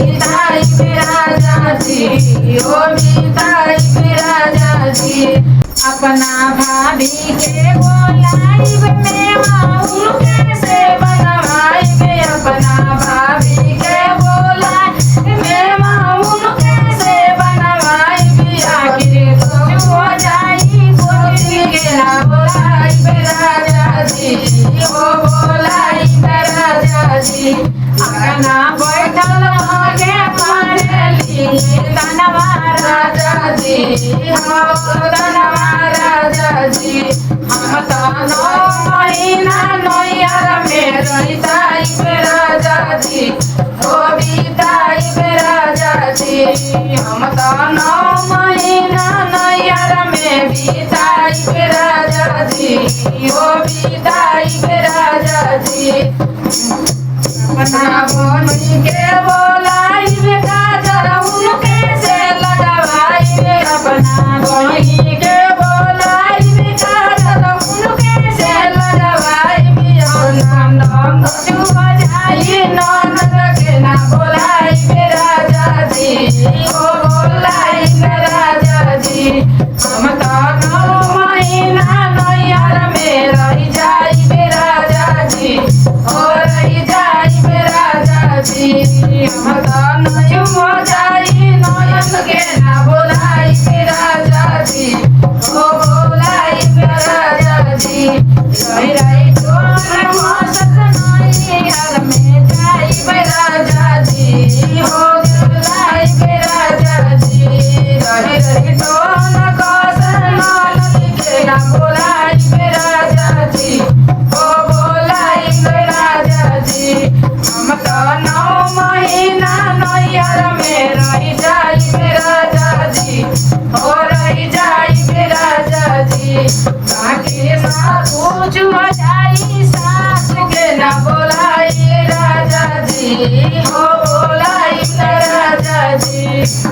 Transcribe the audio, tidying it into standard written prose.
बिताई राजा जी, ओ बिताई राजा जी। अपना भाभी के बोलाइब मेवा कैसे बनवाइब, अपना भाभी के बोलाइब मेवा कैसे बनवाइब। आखिर तो हो जाई कोई के ना बोलाइब राजा जी, ओ बोलाइब राजा जी। अपना बैठल आगे मारेली तनवा राजा जी, हो तनवा राजा जी। हम तो 9 महीना नैहर में रहिताइब राजा जी, ओ बिताइब राजा जी। हम तो 9 महीना नैहर में बिताइब राजा जी, ओ बिताइब राजा जी। अपना बोनी के बोलाइब काजर उनके से लगवाइब, अपना बोनी के बोलाइब काजर उनके से लगवाइब। नंद छुप जाई ननद के ना बोलाइब राजा जी, ओ बोलाइब राजा जी। हम तो 9 महीना नैहर में रही जाइब राजा जी, ओ रही जाइब राजा जी। हम तो नयुम जाई नयन के ना बोलाइब राजा जी, ओ बोलाइब राजा जी। रही रही तोर मसत नैहर में जाइब राजा जी, हो बोलाइब राजा जी। रही रही तोर कसन ननद के ना बोलाइब राजा जी, ओ बोलाइब राजा जी। हम तो 9 महीना नैहर में रही जाइब राजा जी, हो रही जाइब राजा जी। बाकी सब कुछ हो जाई सास के ना बोलाई राजा जी, हो बोलाई राजा जी।